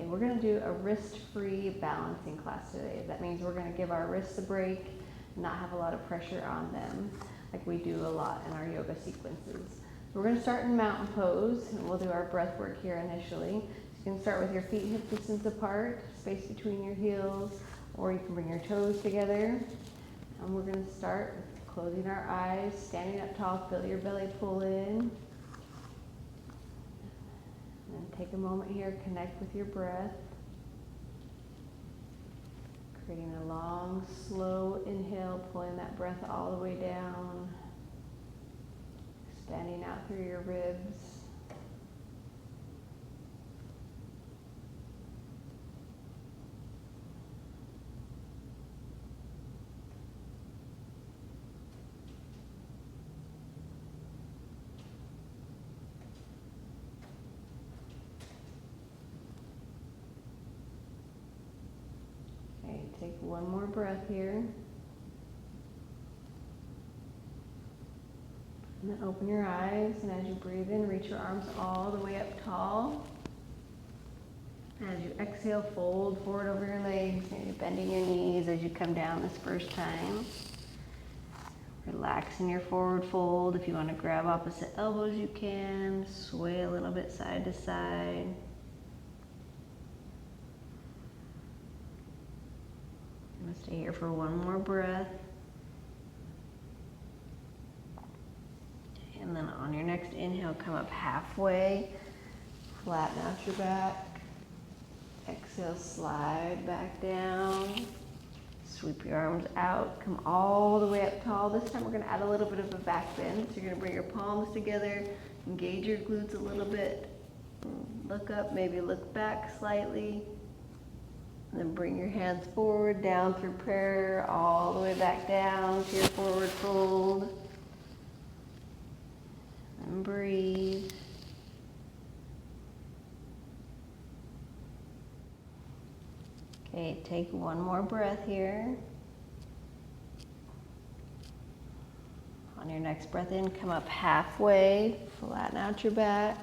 Okay, we're gonna do a wrist-free balancing class today. That means we're gonna give our wrists a break, not have a lot of pressure on them, like we do a lot in our yoga sequences. We're gonna start in mountain pose, and we'll do our breath work here initially. So you can start with your feet hip distance apart, space between your heels, or you can bring your toes together. And we're gonna start with closing our eyes, standing up tall, feel your belly pull in. And take a moment here, connect with your breath. Creating a long, slow inhale, pulling that breath all the way down. Expanding out through your ribs. Take one more breath here. And then open your eyes, and as you breathe in, reach your arms all the way up tall. And as you exhale, fold forward over your legs, maybe bending your knees as you come down this first time. Relax in your forward fold. If you want to grab opposite elbows, you can. Sway a little bit side to side. I'm going to stay here for one more breath. And then on your next inhale, come up halfway. Flatten out your back. Exhale, slide back down. Sweep your arms out. Come all the way up tall. This time we're going to add a little bit of a back bend. So you're going to bring your palms together. Engage your glutes a little bit. Look up, maybe look back slightly. And then bring your hands forward, down through prayer, all the way back down to your forward fold. And breathe. Okay, take one more breath here. On your next breath in, come up halfway, flatten out your back.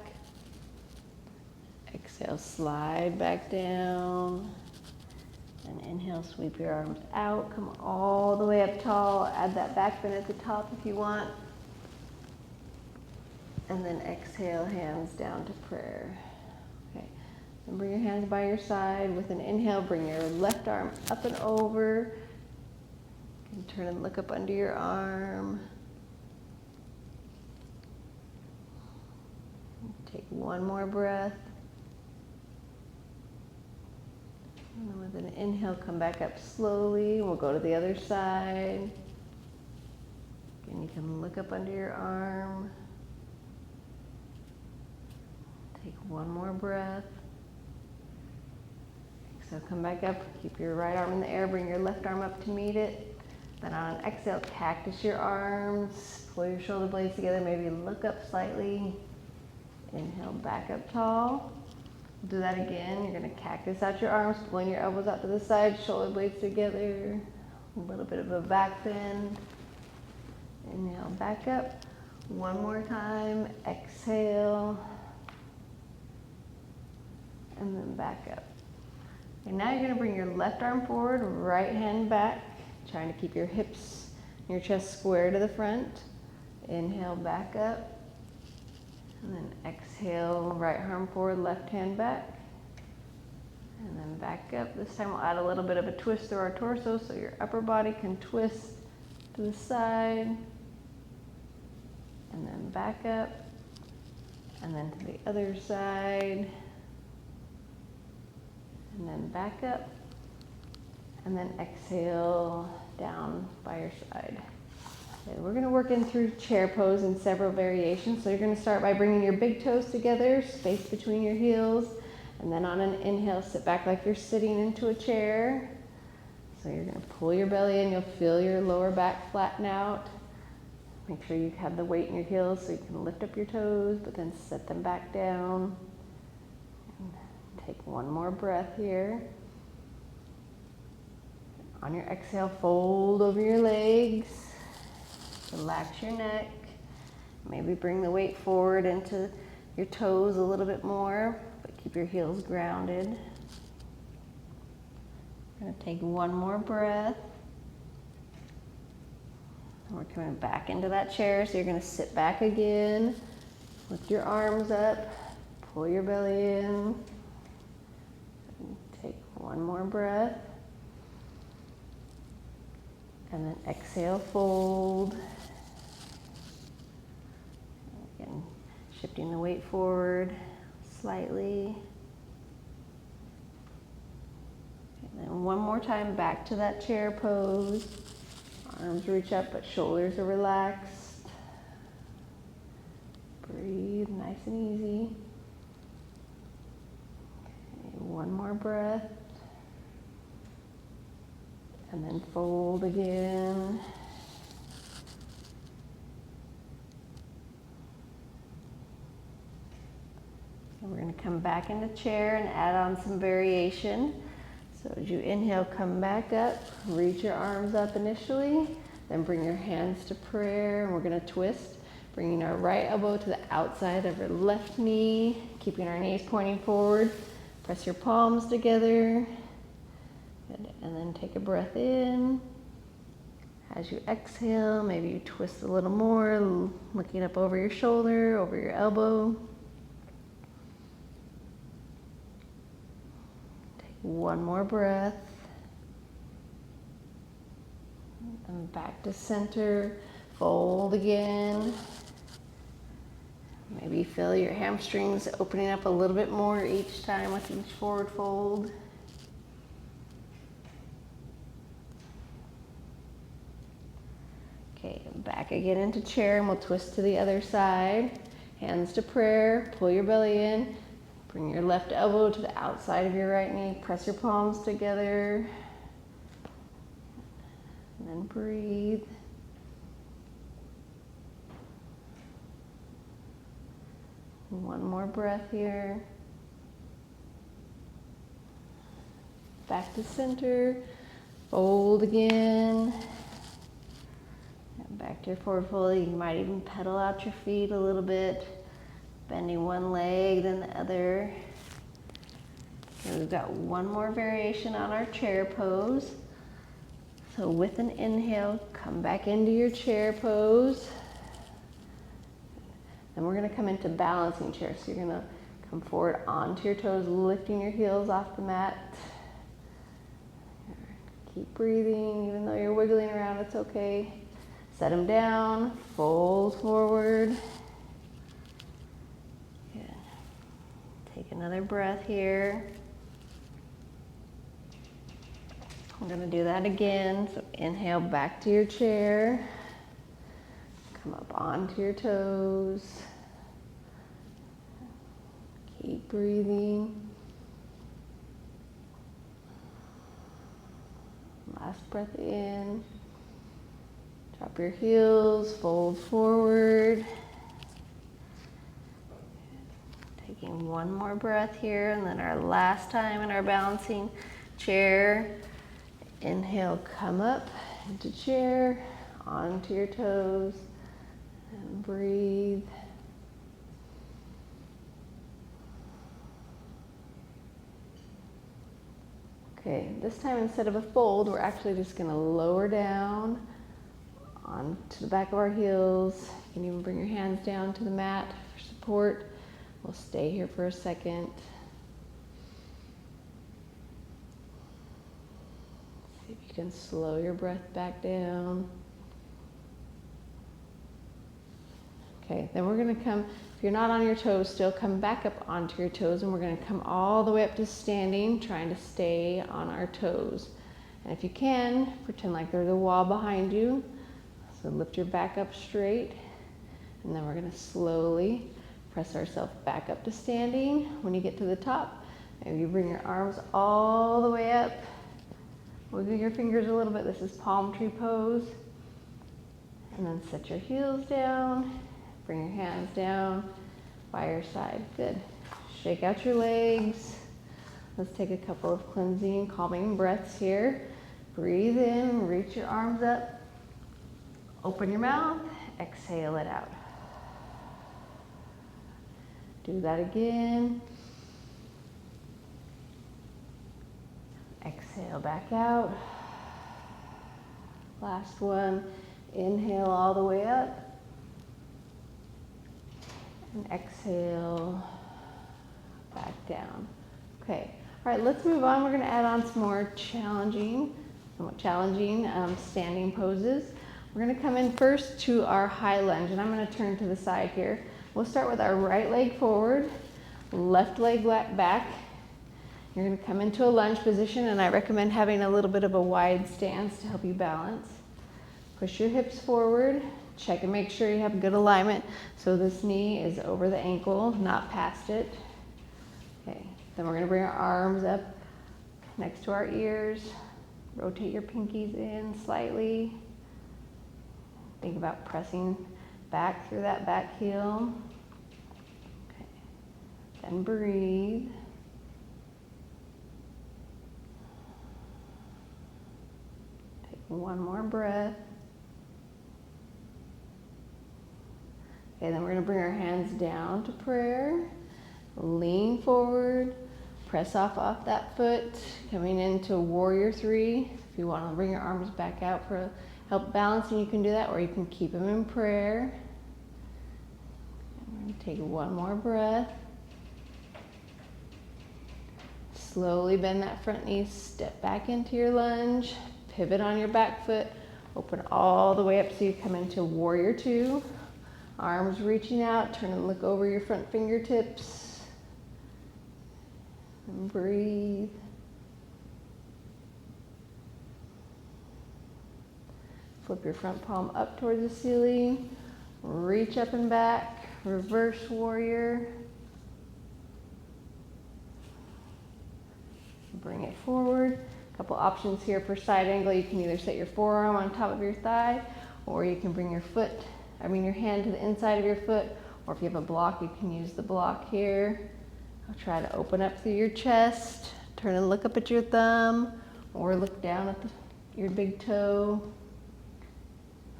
Exhale, slide back down. And inhale, sweep your arms out, come all the way up tall. Add that back bend at the top if you want. And then exhale, hands down to prayer. Okay, and bring your hands by your side. With an inhale, bring your left arm up and over. You can turn and look up under your arm. Take one more breath. And then with an inhale, come back up slowly. We'll go to the other side. Again, you can look up under your arm. Take one more breath. So come back up. Keep your right arm in the air. Bring your left arm up to meet it. Then on an exhale, cactus your arms. Pull your shoulder blades together. Maybe look up slightly. Inhale, back up tall. Do that again. You're going to cactus out your arms, pulling your elbows out to the side, shoulder blades together. A little bit of a back bend. Inhale, back up. One more time. Exhale. And then back up. And now you're going to bring your left arm forward, right hand back, trying to keep your hips and your chest square to the front. Inhale, back up. And then exhale, right arm forward, left hand back. And then back up. This time we'll add a little bit of a twist through our torso so your upper body can twist to the side. And then back up. And then to the other side. And then back up. And then exhale down by your side. Okay, we're going to work in through chair pose in several variations. So you're going to start by bringing your big toes together, space between your heels, and then on an inhale, sit back like you're sitting into a chair. So you're going to pull your belly in. You'll feel your lower back flatten out. Make sure you have the weight in your heels so you can lift up your toes, but then set them back down. And take one more breath here. On your exhale, fold over your legs. Relax your neck. Maybe bring the weight forward into your toes a little bit more, but Keep your heels grounded. We're going to take one more breath. And we're coming back into that chair, so you're going to sit back again. Lift your arms up, pull your belly in. Take one more breath. And then exhale, fold. Again, shifting the weight forward slightly. And then one more time back to that chair pose. Arms reach up, but shoulders are relaxed. Breathe nice and easy. Okay, one more breath. And then fold again. And we're going to come back into chair and add on some variation. So as you inhale, come back up, reach your arms up initially, then bring your hands to prayer, and we're going to twist, bringing our right elbow to the outside of our left knee, keeping our knees pointing forward. Press your palms together. Good. And then take a breath in. As you exhale, maybe you twist a little more, looking up over your shoulder, over your elbow. Take one more breath. And back to center. Fold again. Maybe feel your hamstrings opening up a little bit more each time with each forward fold. Okay, back again into chair, and we'll twist to the other side. Hands to prayer, pull your belly in, bring your left elbow to the outside of your right knee, press your palms together, and then breathe. One more breath here. Back to center, fold again. Back to your forward fold. You might even pedal out your feet a little bit, bending one leg, then the other. Okay, we've got one more variation on our chair pose. So with an inhale, come back into your chair pose. Then we're going to come into balancing chair. So you're going to come forward onto your toes, lifting your heels off the mat. Keep breathing, even though you're wiggling around, it's okay. Set them down, fold forward. Good. Take another breath here. We're going to do that again. So inhale back to your chair. Come up onto your toes. Keep breathing. Last breath in. Drop your heels, fold forward. Taking one more breath here, and then our last time in our balancing chair. Inhale, come up into chair, onto your toes, and breathe. Okay, this time instead of a fold, we're actually just going to lower down onto the back of our heels. You can even bring your hands down to the mat for support. We'll stay here for a second. See if you can slow your breath back down. Okay, then we're going to come, if you're not on your toes still, come back up onto your toes, and we're going to come all the way up to standing, trying to stay on our toes. And if you can, pretend like there's a wall behind you. So lift your back up straight, and then we're going to slowly press ourselves back up to standing. When you get to the top, maybe you bring your arms all the way up. Wiggle your fingers a little bit. This is palm tree pose. And then set your heels down. Bring your hands down by your side. Good. Shake out your legs. Let's take a couple of cleansing, calming breaths here. Breathe in, reach your arms up. Open your mouth, exhale it out. Do that again. Exhale back out. Last one. Inhale all the way up. And exhale back down. Okay. All right, let's move on. We're going to add on some more somewhat challenging standing poses. We're going to come in first to our high lunge, and I'm going to turn to the side here. We'll start with our right leg forward, left leg back. You're going to come into a lunge position, and I recommend having a little bit of a wide stance to help you balance. Push your hips forward. Check and make sure you have good alignment so this knee is over the ankle, not past it. Okay, then we're going to bring our arms up next to our ears. Rotate your pinkies in slightly. Think about pressing back through that back heel. Okay. Then breathe. Take one more breath. Okay, then we're going to bring our hands down to prayer. Lean forward. Press off that foot. Coming into warrior three. If you want to bring your arms back out for help balancing, you can do that, or you can keep them in prayer. We're going to take one more breath. Slowly bend that front knee, step back into your lunge, pivot on your back foot, open all the way up so you come into warrior two. Arms reaching out, turn and look over your front fingertips. And breathe. Flip your front palm up towards the ceiling. Reach up and back. Reverse warrior. Bring it forward. A couple options here for side angle. You can either set your forearm on top of your thigh, or you can bring your hand to the inside of your foot, or if you have a block, you can use the block here. I'll try to open up through your chest. Turn and look up at your thumb, or look down at your big toe.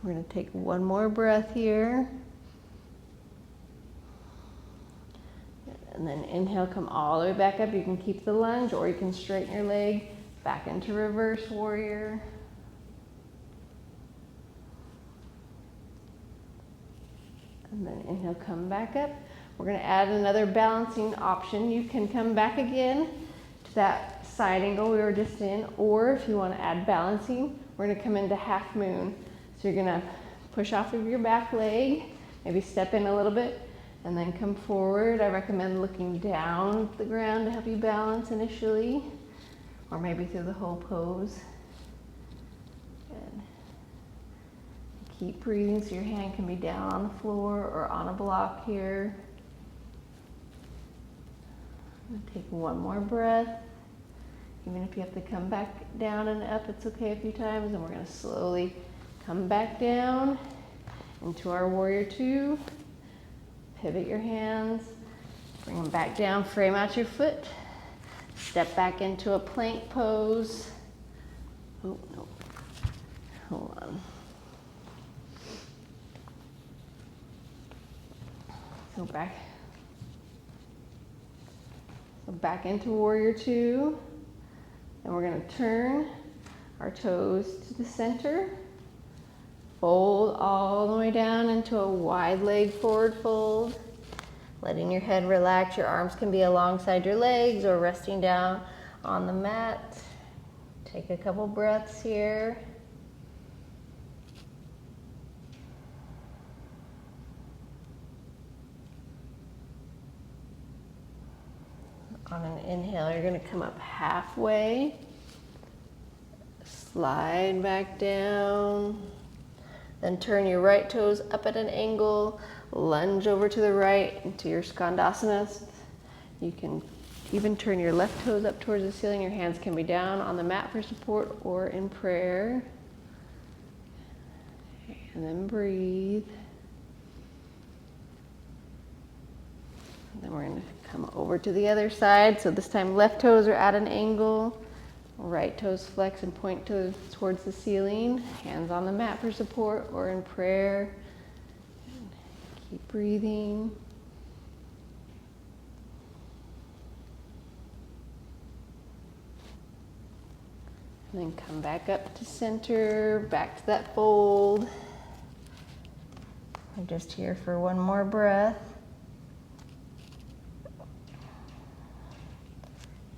We're going to take one more breath here. And then inhale, come all the way back up. You can keep the lunge, or you can straighten your leg back into reverse warrior. And then inhale, come back up. We're going to add another balancing option. You can come back again to that side angle we were just in, or if you want to add balancing, we're going to come into half moon. So you're going to push off of your back leg, maybe step in a little bit, and then come forward. I recommend looking down at the ground to help you balance initially, or maybe through the whole pose. Good. Keep breathing so your hand can be down on the floor or on a block here. I'm going to take one more breath. Even if you have to come back down and up, it's okay a few times, and we're going to slowly come back down into our warrior two. Pivot your hands, bring them back down, frame out your foot. Step back into a plank pose. Oh, no. Hold on. So back into warrior two. And we're going to turn our toes to the center. Fold all the way down into a wide leg forward fold. Letting your head relax. Your arms can be alongside your legs or resting down on the mat. Take a couple breaths here. On an inhale, you're going to come up halfway. Slide back down. Then turn your right toes up at an angle, lunge over to the right into your Skandasana. You can even turn your left toes up towards the ceiling. Your hands can be down on the mat for support or in prayer. And then breathe. And then we're going to come over to the other side. So this time left toes are at an angle. Right toes flex and point towards the ceiling. Hands on the mat for support or in prayer. Keep breathing. And then come back up to center, back to that fold. We're just here for one more breath.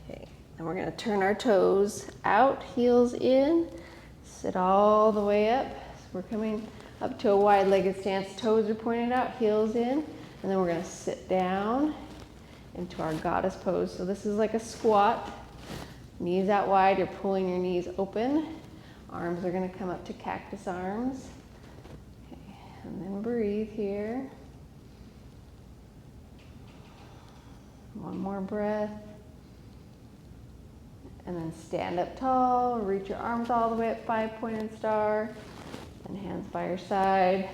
Okay, and we're gonna turn our toes out, heels in, sit all the way up. So we're coming up to a wide-legged stance, toes are pointed out, heels in, and then we're gonna sit down into our goddess pose. So this is like a squat. Knees out wide, you're pulling your knees open. Arms are gonna come up to cactus arms. Okay, and then breathe here. One more breath. And then stand up tall, reach your arms all the way up, 5-pointed star. And hands by your side.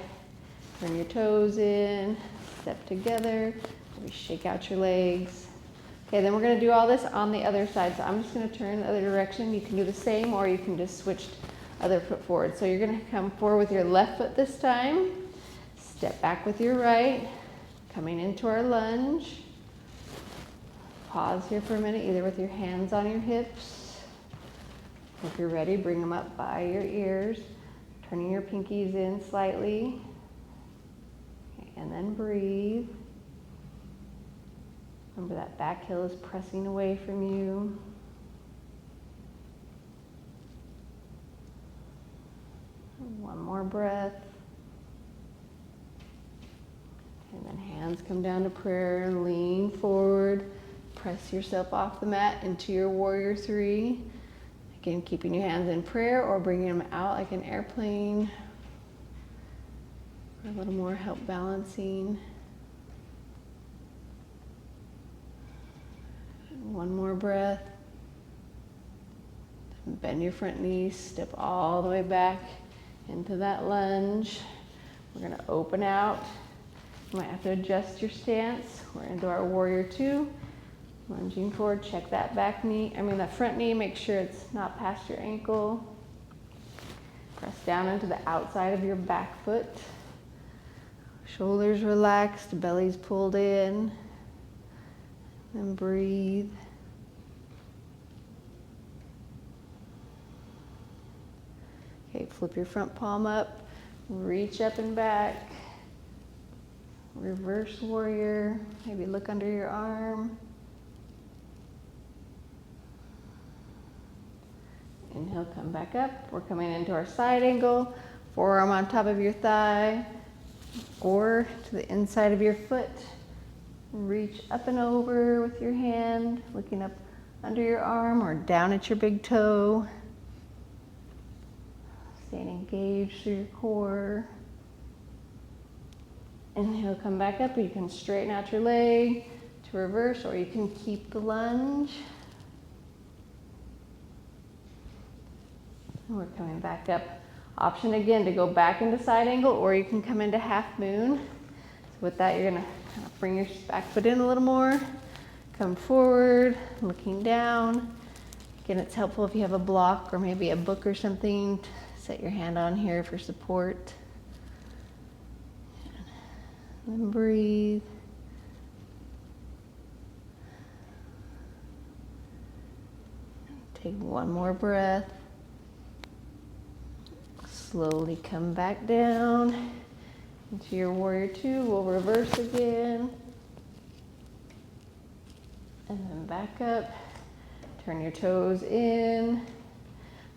Turn your toes in, step together. Maybe shake out your legs. Okay, then we're gonna do all this on the other side. So I'm just gonna turn the other direction. You can do the same, or you can just switch other foot forward. So you're gonna come forward with your left foot this time. Step back with your right. Coming into our lunge. Pause here for a minute, either with your hands on your hips. If you're ready, bring them up by your ears. Turning your pinkies in slightly. Okay, and then breathe. Remember that back heel is pressing away from you. One more breath. And then hands come down to prayer, lean forward, press yourself off the mat into your warrior three. Again, keeping your hands in prayer or bringing them out like an airplane. For a little more help balancing. One more breath. Bend your front knees, step all the way back into that lunge. We're gonna open out. You might have to adjust your stance. We're into our warrior two. Lunging forward, check that that front knee, make sure it's not past your ankle. Press down into the outside of your back foot. Shoulders relaxed, belly's pulled in. And breathe. Okay, flip your front palm up, reach up and back. Reverse warrior, maybe look under your arm. Inhale, come back up. We're coming into our side angle, forearm on top of your thigh or to the inside of your foot. Reach up and over with your hand, looking up under your arm or down at your big toe. Staying engaged through your core. Inhale, come back up. You can straighten out your leg to reverse, or you can keep the lunge. And we're coming back up. Option again to go back into side angle, or you can come into half moon. So with that, you're gonna kind of bring your back foot in a little more. Come forward, looking down. Again, it's helpful if you have a block or maybe a book or something to set your hand on here for support. And then breathe. Take one more breath. Slowly come back down into your warrior two. We'll reverse again. And then back up. Turn your toes in.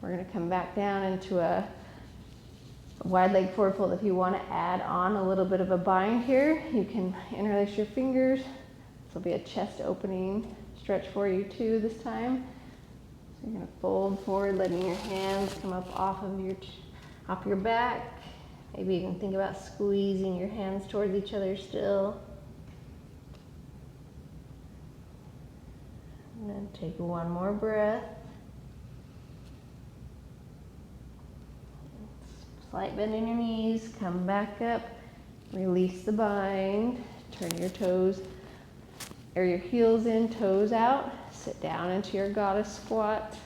We're going to come back down into a wide leg forward fold. If you want to add on a little bit of a bind here, you can interlace your fingers. This will be a chest opening stretch for you too this time. So you're going to fold forward, letting your hands come up off your back. Maybe you can think about squeezing your hands towards each other still. And then take one more breath. Slight bend in your knees, come back up, release the bind, turn your toes, or your heels in, toes out, sit down into your goddess squat,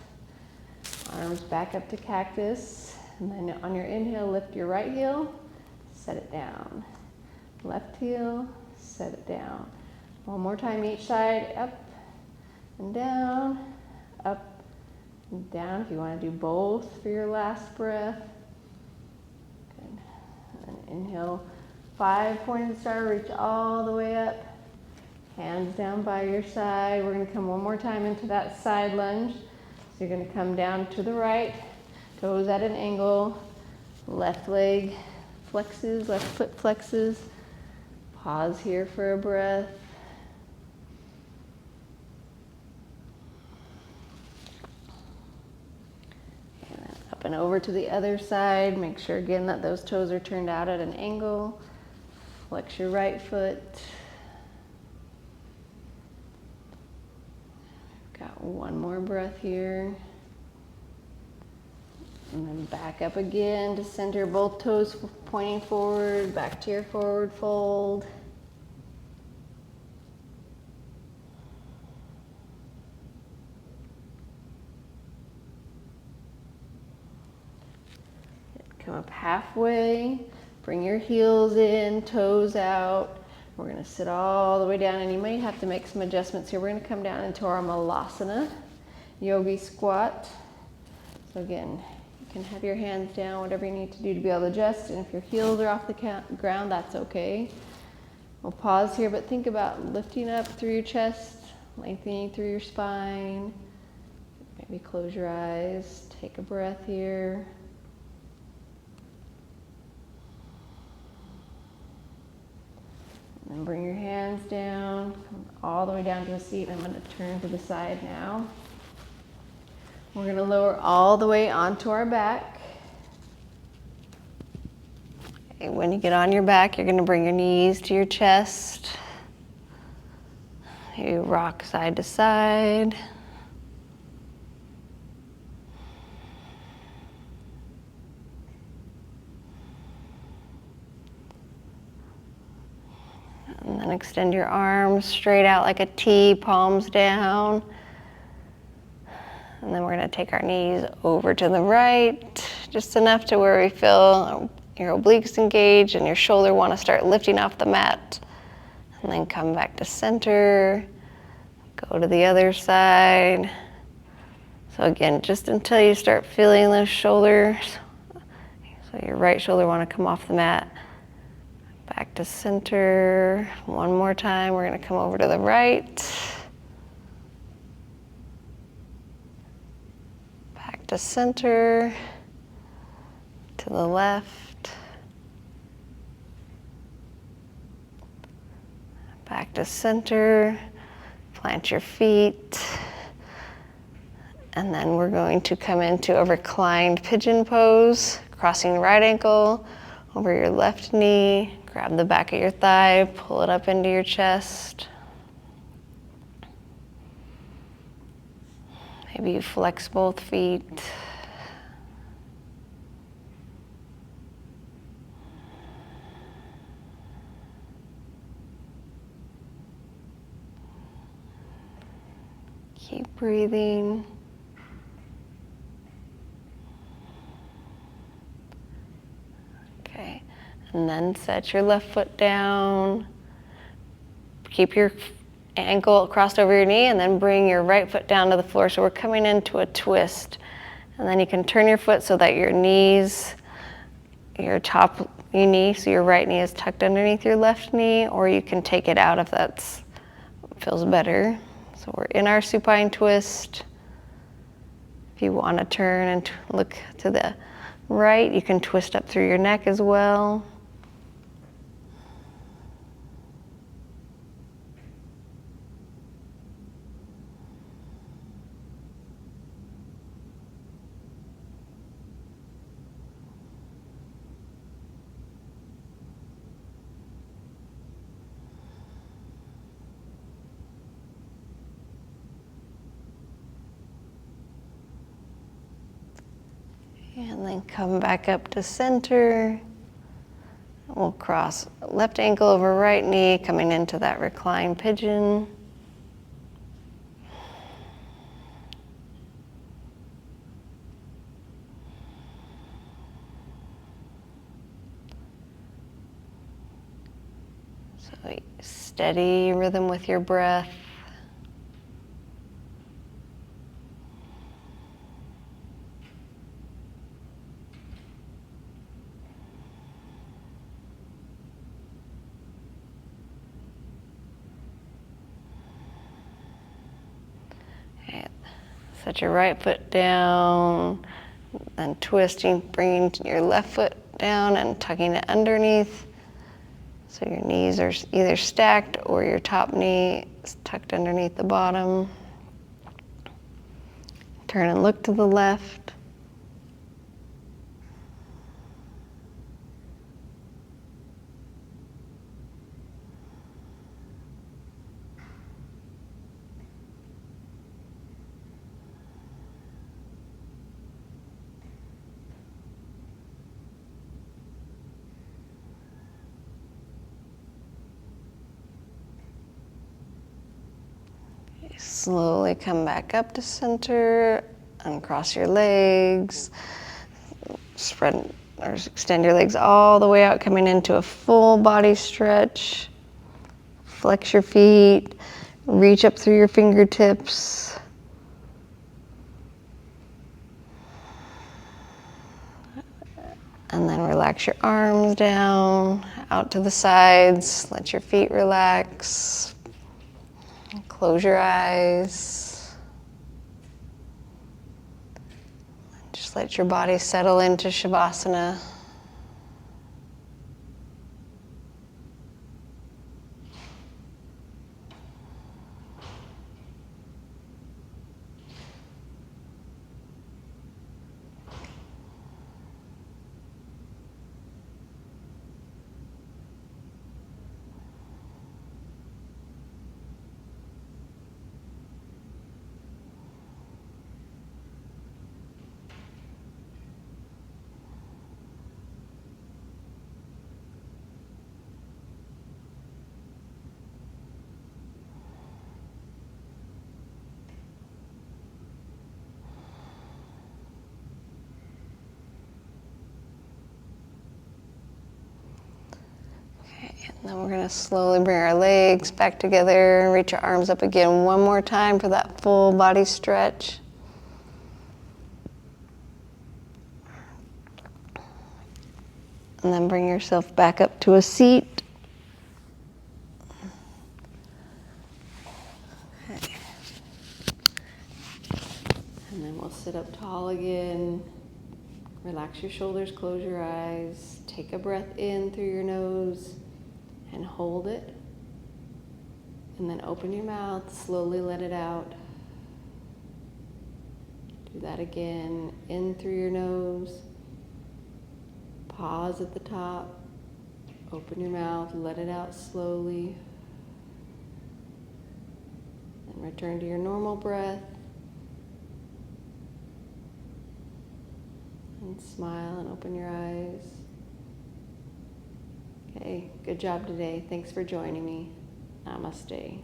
arms back up to cactus, and then on your inhale, lift your right heel, set it down. Left heel, set it down. One more time each side, up and down, down if you want to do both for your last breath. Good. And then inhale, 5, pointed star, reach all the way up. Hands down by your side. We're going to come one more time into that side lunge. So you're going to come down to the right, toes at an angle, left leg flexes, left foot flexes. Pause here for a breath. And then up and over to the other side. Make sure again that those toes are turned out at an angle. Flex your right foot. Got one more breath here. And then back up again to center, both toes pointing forward, back to your forward fold. Come up halfway, bring your heels in, toes out. We're going to sit all the way down, and you may have to make some adjustments here. We're going to come down into our Malasana, yogi squat. So again, you can have your hands down, whatever you need to do to be able to adjust, and if your heels are off the ground, that's okay. We'll pause here, but think about lifting up through your chest, lengthening through your spine. Maybe close your eyes, take a breath here. And then bring your hands down, come all the way down to a seat. I'm going to turn to the side now. We're going to lower all the way onto our back. Okay, when you get on your back, you're going to bring your knees to your chest. You rock side to side. And then extend your arms straight out like a T, palms down. And then we're going to take our knees over to the right, just enough to where we feel your obliques engage and your shoulder want to start lifting off the mat. And then come back to center, go to the other side. So again, just until you start feeling those shoulders. So your right shoulder want to come off the mat. Back to center. One more time. We're going to come over to the right. Back to center. To the left. Back to center. Plant your feet. And then we're going to come into a reclined pigeon pose, crossing the right ankle over your left knee. Grab the back of your thigh, pull it up into your chest. Maybe you flex both feet. Keep breathing. Okay. And then set your left foot down. Keep your ankle crossed over your knee, and then bring your right foot down to the floor. So we're coming into a twist. And then you can turn your foot so that your knees, your top knee, so your right knee is tucked underneath your left knee, or you can take it out if that feels better. So we're in our supine twist. If you want to turn and look to the right, you can twist up through your neck as well. And then come back up to center. We'll cross left ankle over right knee, coming into that reclined pigeon. So steady rhythm with your breath. Set your right foot down, then twisting, bringing your left foot down and tucking it underneath. So your knees are either stacked or your top knee is tucked underneath the bottom. Turn and look to the left. Slowly come back up to center, uncross your legs, spread or extend your legs all the way out, coming into a full body stretch. Flex your feet, reach up through your fingertips. And then relax your arms down, out to the sides, let your feet relax. Close your eyes. Just let your body settle into Shavasana. And then we're going to slowly bring our legs back together and reach our arms up again one more time for that full body stretch. And then bring yourself back up to a seat. Okay. And then we'll sit up tall again. Relax your shoulders, close your eyes. Take a breath in through your nose and hold it. And then open your mouth, slowly let it out. Do that again, in through your nose. Pause at the top. Open your mouth, let it out slowly. Then return to your normal breath. And smile and open your eyes. Okay, good job today. Thanks for joining me. Namaste.